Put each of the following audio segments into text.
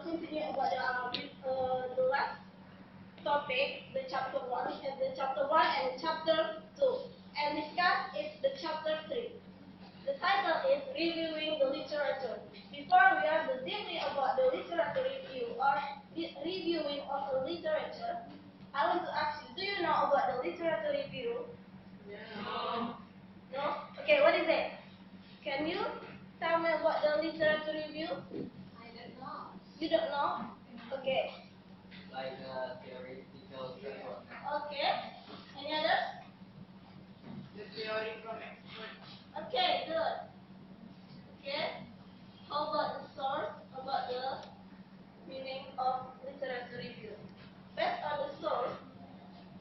continue about the last topic, the chapter 1, and the chapter 1 and chapter 2, and discuss is the chapter 3. The title is Reviewing the Literature. Before we are deeply about the literature review or reviewing of the literature, I want to ask you, do you know about the literature review? No. No? Okay, what is it? Can you tell me about the literature review? I don't know. You don't know? Okay. Like a theoretical framework. Okay. Any others? The theory from experts. Okay, good. Okay. How about the source? About the meaning of literature review? Based on the source,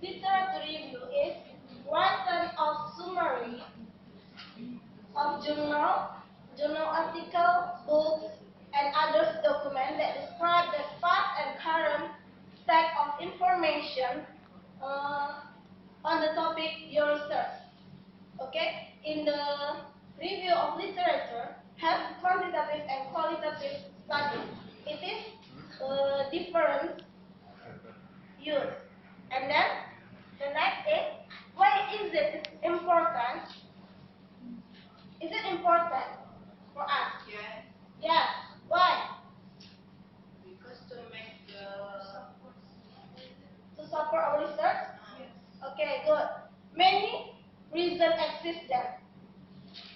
literature review is one kind of summary of journal article, books, and other documents that describe the past and current state of information on the topic you research. Okay, in the review of literature, have quantitative and qualitative studies. It is different use. And then the next is, why is it important? Is it important for us? Yes. Yes. Why? Because to make the To support our research? yes. Okay, good. Many reasons exist then.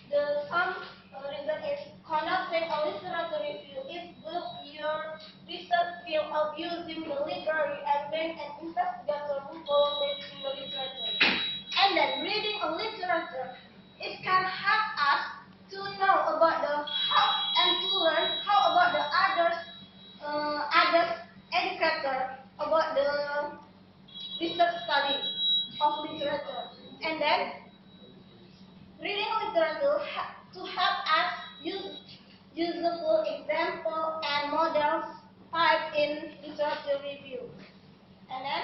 The some reason is conducting a literature review is build your research skill of using the library and being an investigator who involved in the literature. And then reading a literature, it can help us to know about the how and to learn how about the others educator about the research study of literature. And then reading literature to help us use usable example and models type in literature review. And then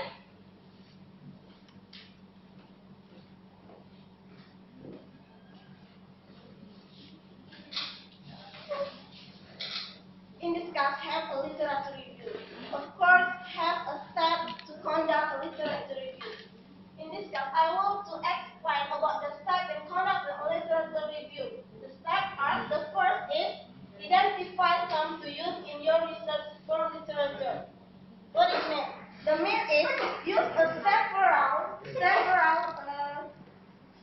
in this case have a literature review. Of course, have a step to conduct a literature review. In this case, I want to explain about the step in conducting a literature review. The steps are, the first is identify terms to use in your research for literature. What it means? The mean is use several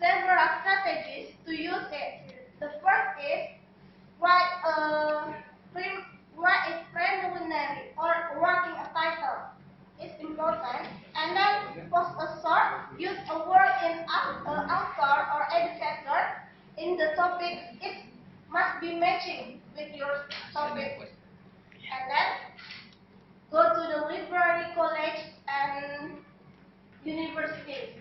strategies to use it. The first is write a preliminary or working a title. It's important. And then post a source, use a word in author or educator in the topic. It must be matching with your topic. And then go to the library, college, and universities.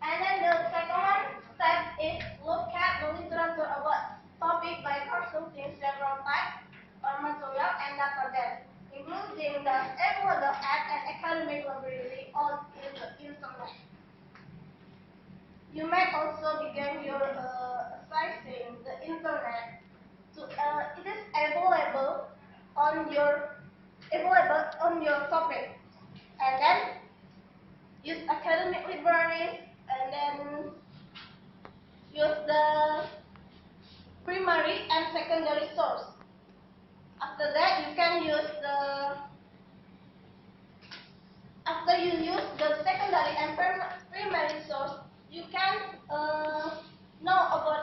And then the second step is look at the literature about topic by consulting several types of material and database, including the available at an academic library or in the internet. You may also begin your accessing the internet. It is available on your topic, and then use academic libraries, and then use the primary and secondary source. After that, you can use after you use the secondary and primary source, you can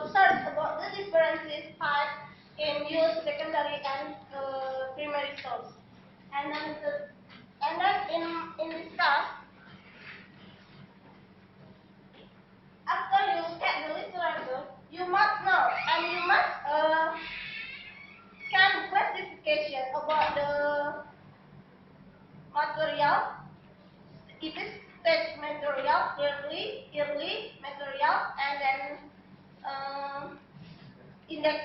search about the differences type in use secondary and primary source. And then in this class, after you get the literature, you must know and you must can classification about the material. It is text material, yearly material, and then index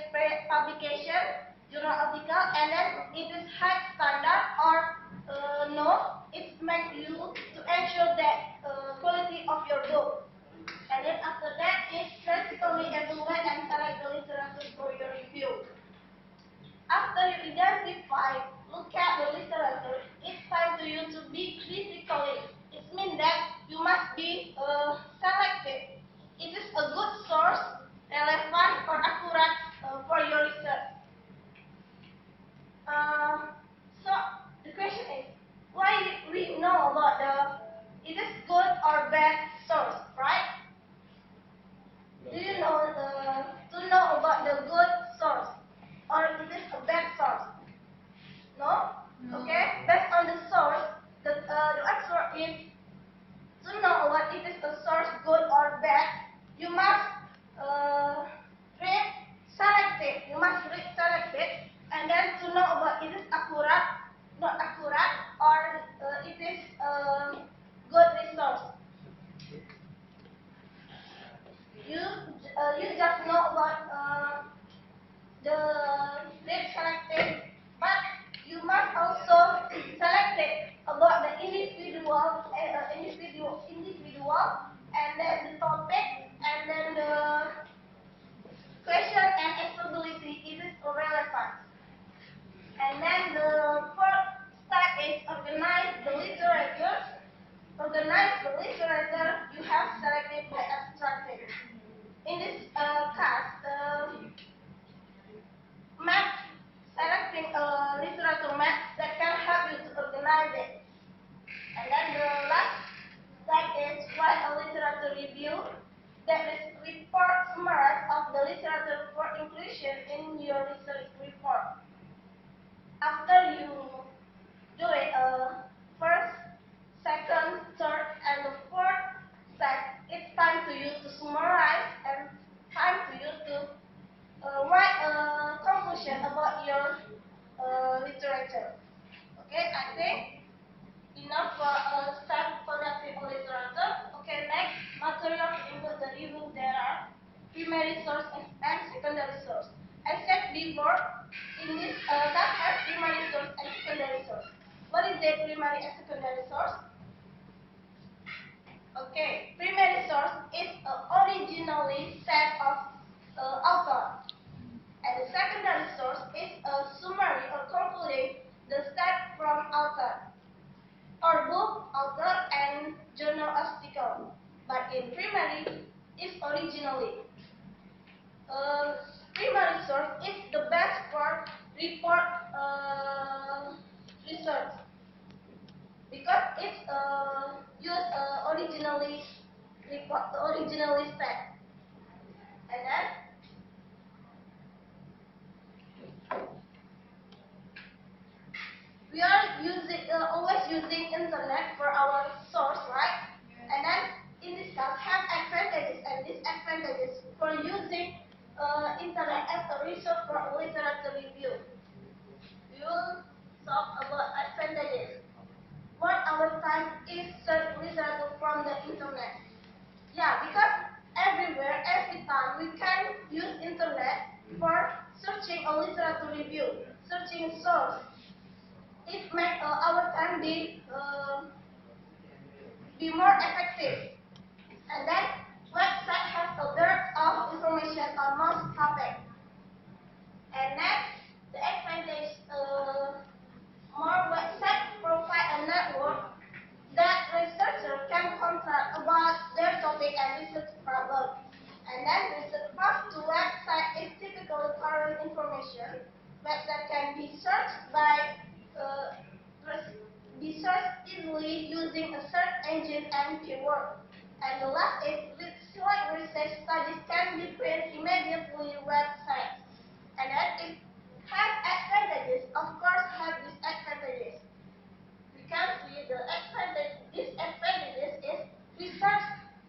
publication, journal article, and then it is high standard or no. It makes you to ensure that quality of your book. And then after that, it critically evaluate and select the literature for your review. After you identify, look at organize the literature you have selected by abstracting. In this class, selecting a literature map that can help you to organize it. And then the last step is write a literature review that is report summary of the literature for inclusion in your research report. After you do it, first, second, third, and the fourth step, it's time to you to summarize and time to you to write a conclusion about your literature. Okay, I think enough for step conducting a literature. Okay, next, material to input the review. There are primary source and secondary source. I said before, in this that has primary source and secondary source. What is the primary and secondary source? Okay, primary source is originally set of author, and the secondary source is a summary or concluding the step from author, or book, author, and journal article. But in primary, is originally. Primary source is the best for report research because it's used originally set. And then we are always using internet for our source, right? And then in this case have advantages and disadvantages for using internet as a resource for literature review. We will talk about advantages. What our time is search literature from the internet. Yeah, because everywhere, every time we can use internet for searching a literature review, searching source. It makes our time be more effective. And then website has a dearth of information on most topics. And next, the advantage, more websites provide a network that researchers can contact about their topic and research problem. And then research path to website is typically current information. Website can be searched easily using a search engine and keyword. And the last is select research studies can be print immediately websites. And then it has advantages, of course have disadvantages. We can see the disadvantages is research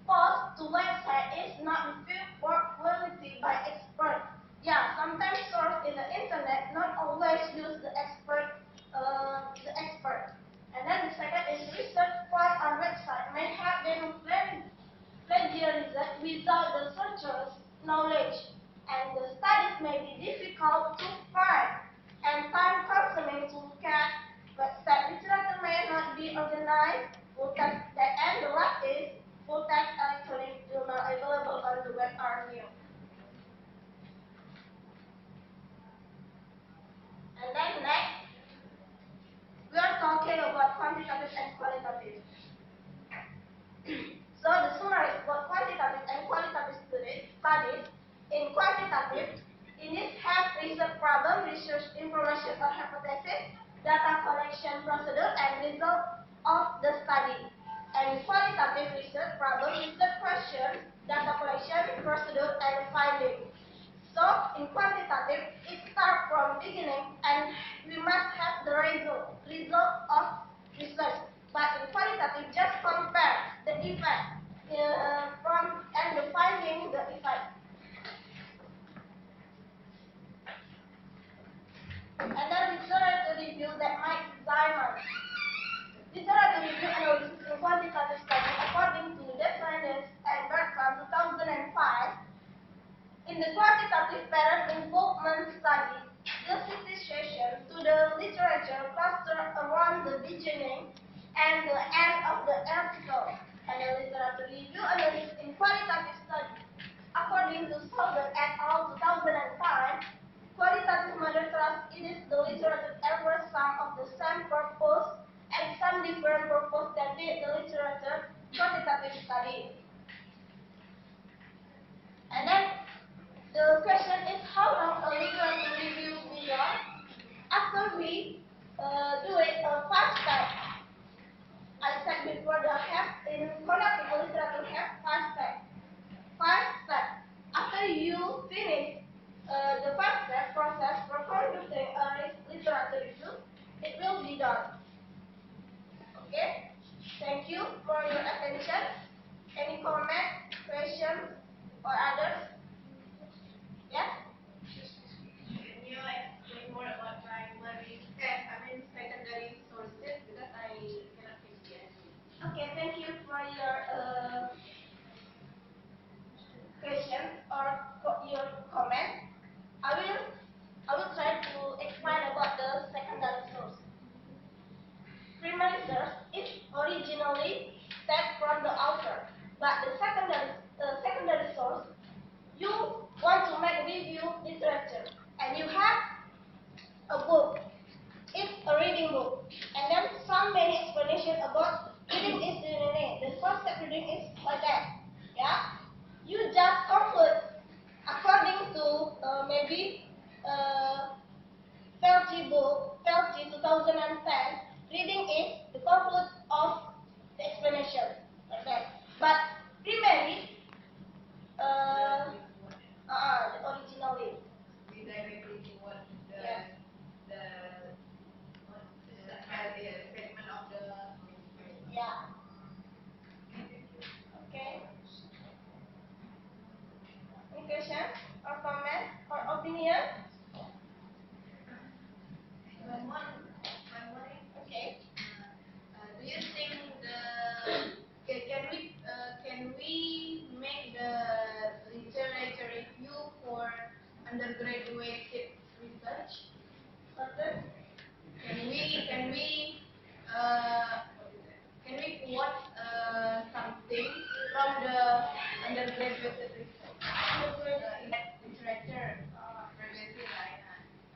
post to website is not reviewed for quality by experts. Yeah, sometimes source in the internet not always use the expert. And then the second is research part on website may have been plagiarized without the searcher's knowledge, and the studies may be difficult to find and time-consuming to look at. Website literature may not be organized. And the last is full-text electronic journal available on the web are new. And then next, we are talking about quantitative and qualitative. So the summary is about quantitative and qualitative studies. In quantitative, in this have research problem, research information or hypothesis, data collection procedure, and result of the study. And qualitative research problem, research question, data collection, procedure, and finding. So in quantitative, it starts from beginning, and we must have the result of research. But in qualitative, just compare the effect and the finding the effect. And then literature review that Mike Diamond. Literature review analysis in quantitative study according to Descendants and Bertram 2005. In the quantitative parent involvement study, the citation to the literature cluster around the beginning and the end of the article. And the literature review analysis in qualitative study, according to Solder et al. 2005, qualitative mother class is the literature ever sum of the same purpose and some different purpose than the literature quantitative study. And then the question is how long a literature review be done? After we do it 5 steps. I said before the in conducting a literature have 5 steps. 5 steps. After you finish the 5-step process for conducting a literature review, it will be done. Okay? Thank you for your attention. Any comment, question, or others? Yes? Can you explain more about primary, secondary sources because I cannot get it. Okay, thank you for your question or your comment. I will try to explain about the secondary source. Primary source is originally taken from the author, but the secondary source, you want to make review literature, and you have a book. It's a reading book, and then some many explanation about reading is the first step reading is like that. Yeah, you just conclude according to maybe Felty book, Felty 2010. Reading is the conclude of the explanation like that. But primary, the originally. We directly to what the Yes. segment of the Yeah. Okay. Any question or comment or opinion? Okay. Do you think can we make the literature review for undergraduate research? Further? Can we quote something from the undergraduate research? Literature previously, right?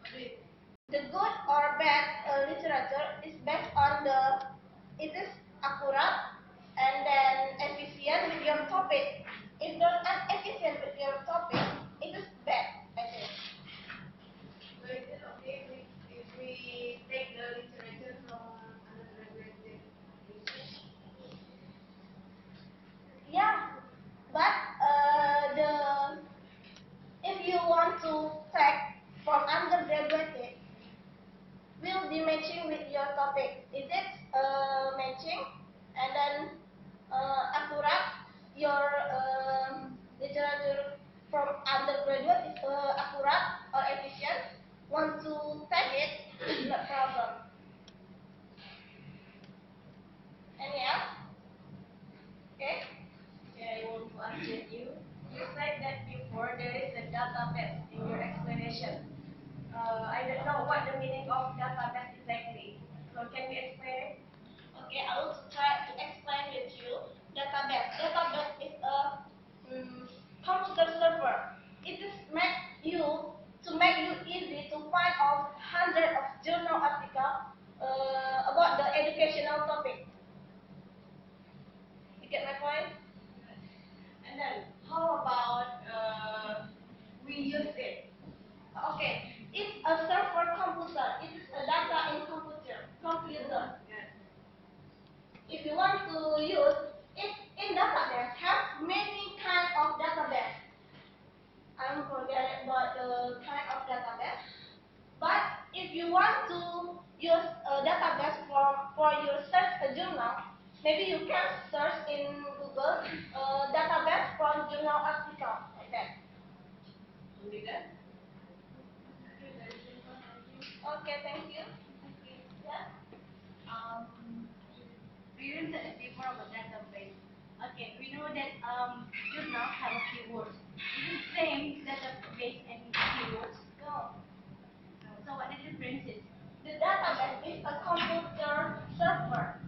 What do you think? The good or bad literature is based on it is accurate and then efficient with your topic. If not efficient with your topic, it is bad, I think. So is it okay if we take the literature from undergraduate research? Yeah, but if you want to take from undergraduate, will be matching with your topic. Is it matching and then accurate? Your literature from undergraduate is accurate or efficient? Want to take it? No problem. Any else? Okay. Okay, I want to answer you. You said that before there is a database in your explanation. I don't know what the meaning of database exactly. So can you explain it? Okay, I will try to explain with you. Database. Database is a computer server. It is make you easy to find out hundreds of journal articles about the educational topic. You get my point? And then how about we use it? Okay, it's a server computer. It is a data in computer. Yes. If you want to use it in database, have many kind of database. I'm forgetting about the kind of database. But if you want to use a database for your search a journal, maybe you can search in Google database from journal article like that. Only that? Okay, thank you. Yeah. We said before about database. Okay, we know that journal have keywords. Is it same database and keywords? No. So what the difference is? The database is a computer server.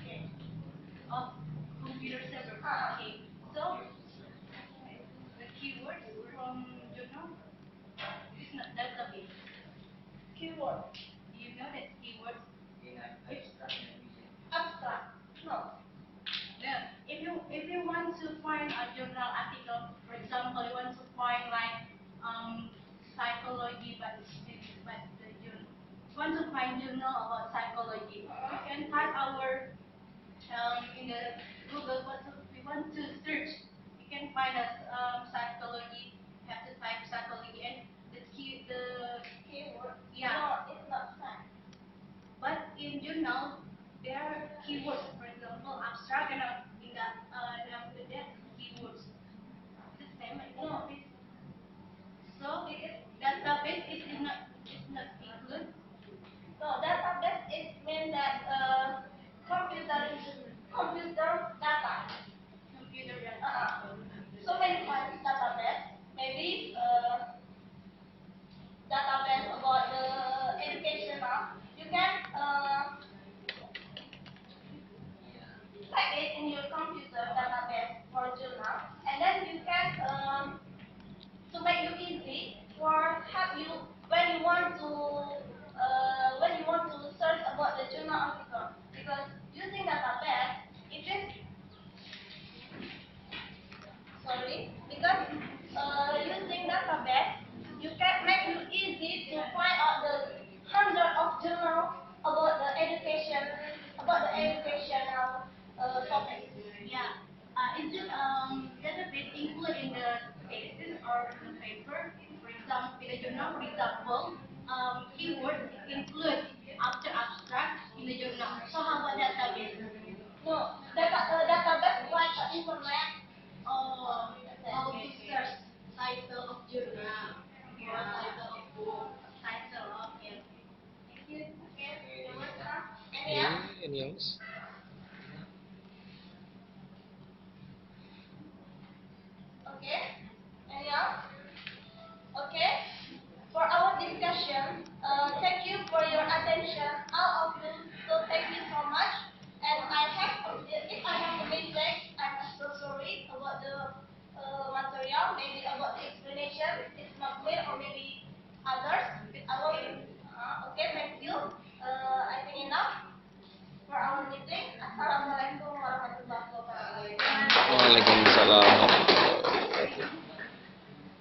Okay. Of computer server. Ah. Okay. So the keywords from journal is not database. Keyword. Do you know that keywords? In abstract to find a journal article, for example, you want to find like psychology, but the journal. You want to find journal about psychology. You can type our in the Google what we want to search. You can find us psychology. You have to type psychology and the Keyword. yeah. No, it's not fact. But in journal, there are keywords. For example, abstract and in that after that keywords. The same like database. So database is not include. No, database it means that computer data. Computer data. So many kinds database. Maybe database about the educational. You can type it in your computer database for journal, and then you can to make you easy for help you when you want to search about the journal article, because using database it is because using database you can make you easy to find out the hundred of journal about the educational topic. Yeah. Is it database included in the thesis or the paper? For example, in the journal, for example, keyword include after abstract in the journal. So how about database? No, database like internet. Oh, how to search title of journal or title of book, title of okay. Thank you. Okay, Okay, any else? Any else?